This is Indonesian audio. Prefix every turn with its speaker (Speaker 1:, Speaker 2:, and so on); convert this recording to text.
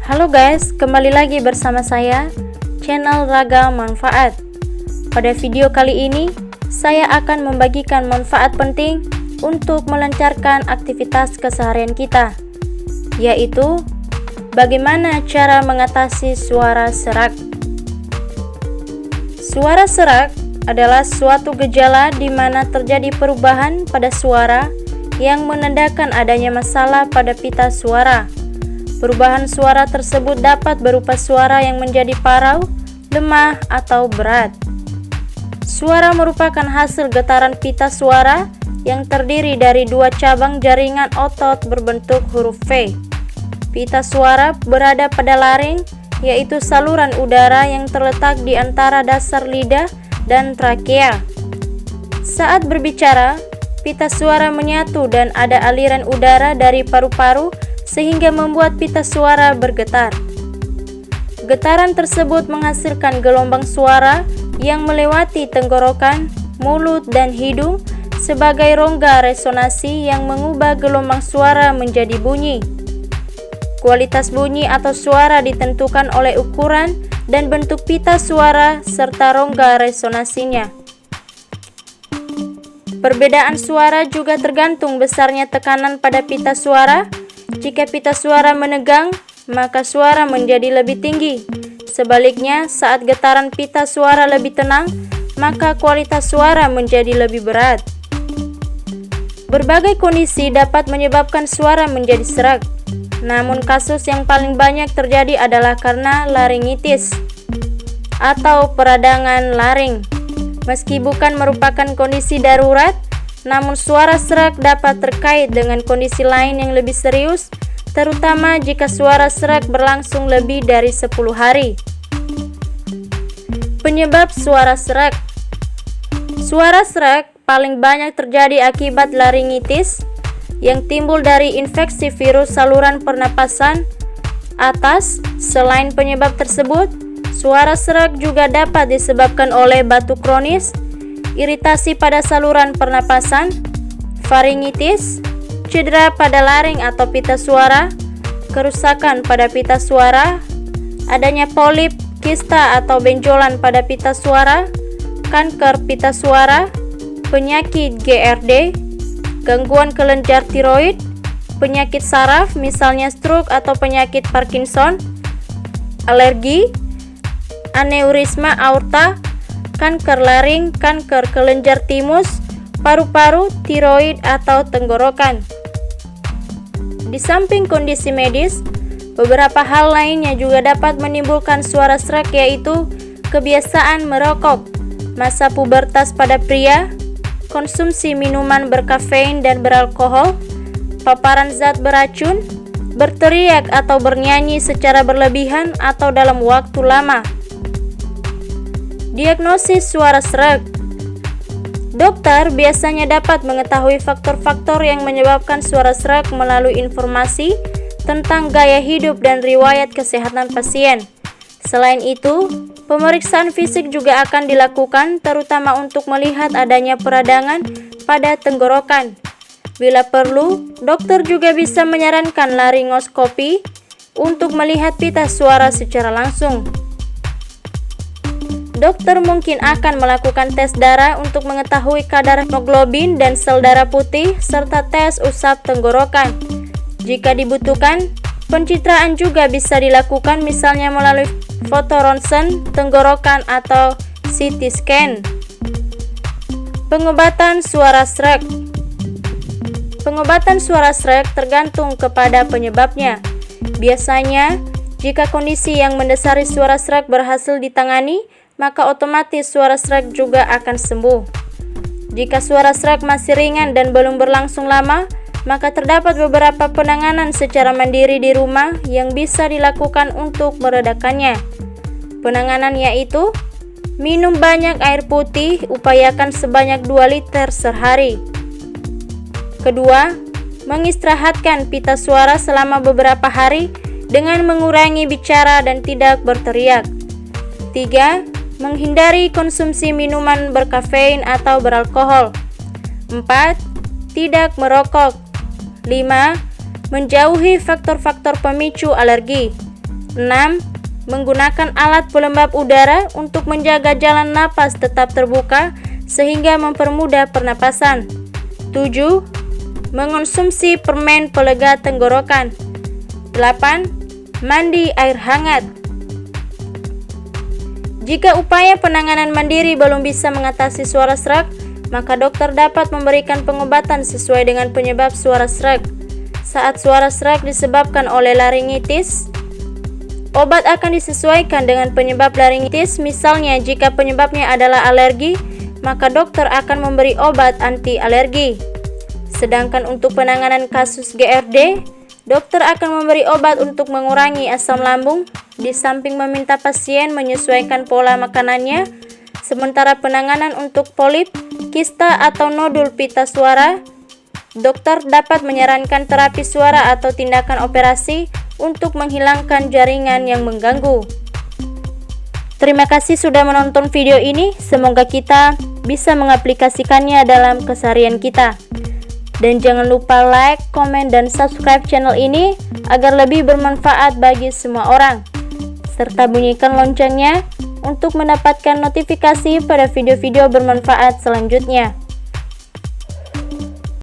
Speaker 1: Halo guys, kembali lagi bersama saya, channel Raga Manfaat. Pada video kali ini, saya akan membagikan manfaat penting untuk melancarkan aktivitas keseharian kita, yaitu bagaimana cara mengatasi suara serak. Suara serak adalah suatu gejala di mana terjadi perubahan pada suara yang menandakan adanya masalah pada pita suara. Perubahan suara tersebut dapat berupa suara yang menjadi parau, lemah, atau berat. Suara merupakan hasil getaran pita suara yang terdiri dari dua cabang jaringan otot berbentuk huruf V. Pita suara berada pada laring, yaitu saluran udara yang terletak di antara dasar lidah dan trakea. Saat berbicara, pita suara menyatu dan ada aliran udara dari paru-paru sehingga membuat pita suara bergetar. Getaran tersebut menghasilkan gelombang suara yang melewati tenggorokan, mulut, dan hidung sebagai rongga resonansi yang mengubah gelombang suara menjadi bunyi. Kualitas bunyi atau suara ditentukan oleh ukuran dan bentuk pita suara serta rongga resonansinya. Perbedaan suara juga tergantung besarnya tekanan pada pita suara. Jika pita suara menegang, maka suara menjadi lebih tinggi. Sebaliknya, saat getaran pita suara lebih tenang, maka kualitas suara menjadi lebih berat. Berbagai kondisi dapat menyebabkan suara menjadi serak. Namun kasus yang paling banyak terjadi adalah karena laringitis atau peradangan laring. Meski bukan merupakan kondisi darurat, namun suara serak dapat terkait dengan kondisi lain yang lebih serius, terutama jika suara serak berlangsung lebih dari 10 hari. Penyebab suara serak. Suara serak paling banyak terjadi akibat laringitis yang timbul dari infeksi virus saluran pernapasan atas. Selain penyebab tersebut, suara serak juga dapat disebabkan oleh batuk kronis, iritasi pada saluran pernapasan, faringitis, cedera pada laring atau pita suara, kerusakan pada pita suara, adanya polip, kista atau benjolan pada pita suara, kanker pita suara, penyakit GERD, gangguan kelenjar tiroid, penyakit saraf misalnya stroke atau penyakit Parkinson, alergi, aneurisma aorta, kanker laring, kanker kelenjar timus, paru-paru, tiroid, atau tenggorokan. Di samping kondisi medis, beberapa hal lainnya juga dapat menimbulkan suara serak, yaitu kebiasaan merokok, masa pubertas pada pria, konsumsi minuman berkafein dan beralkohol, paparan zat beracun, berteriak atau bernyanyi secara berlebihan atau dalam waktu lama. Diagnosis suara serak. Dokter biasanya dapat mengetahui faktor-faktor yang menyebabkan suara serak melalui informasi tentang gaya hidup dan riwayat kesehatan pasien. Selain itu, pemeriksaan fisik juga akan dilakukan, terutama untuk melihat adanya peradangan pada tenggorokan. Bila perlu, dokter juga bisa menyarankan laringoskopi untuk melihat pita suara secara langsung. Dokter mungkin akan melakukan tes darah untuk mengetahui kadar hemoglobin dan sel darah putih, serta tes usap tenggorokan. Jika dibutuhkan, pencitraan juga bisa dilakukan, misalnya melalui foto ronsen tenggorokan atau CT scan. Pengobatan suara serak. Pengobatan suara serak tergantung kepada penyebabnya. Biasanya, jika kondisi yang mendasari suara serak berhasil ditangani, maka otomatis suara serak juga akan sembuh. Jika suara serak masih ringan dan belum berlangsung lama, maka terdapat beberapa penanganan secara mandiri di rumah yang bisa dilakukan untuk meredakannya. Penanganan yaitu minum banyak air putih, upayakan sebanyak 2 liter sehari. Kedua, mengistirahatkan pita suara selama beberapa hari dengan mengurangi bicara dan tidak berteriak. 3. Menghindari konsumsi minuman berkafein atau beralkohol. 4. Tidak merokok. 5. Menjauhi faktor-faktor pemicu alergi. 6. Menggunakan alat pelembab udara untuk menjaga jalan napas tetap terbuka sehingga mempermudah pernapasan. 7. Mengonsumsi permen pelega tenggorokan. 8. Mandi air hangat. Jika upaya penanganan mandiri belum bisa mengatasi suara serak, maka dokter dapat memberikan pengobatan sesuai dengan penyebab suara serak. Saat suara serak disebabkan oleh laringitis, obat akan disesuaikan dengan penyebab laringitis. Misalnya, jika penyebabnya adalah alergi, maka dokter akan memberi obat anti alergi. Sedangkan untuk penanganan kasus GERD, dokter akan memberi obat untuk mengurangi asam lambung, di samping meminta pasien menyesuaikan pola makanannya. Sementara penanganan untuk polip, kista atau nodul pita suara, dokter dapat menyarankan terapi suara atau tindakan operasi untuk menghilangkan jaringan yang mengganggu. Terima kasih sudah menonton video ini. Semoga kita bisa mengaplikasikannya dalam keseharian kita. Dan jangan lupa like, komen, dan subscribe channel ini agar lebih bermanfaat bagi semua orang. Serta bunyikan loncengnya untuk mendapatkan notifikasi pada video-video bermanfaat selanjutnya.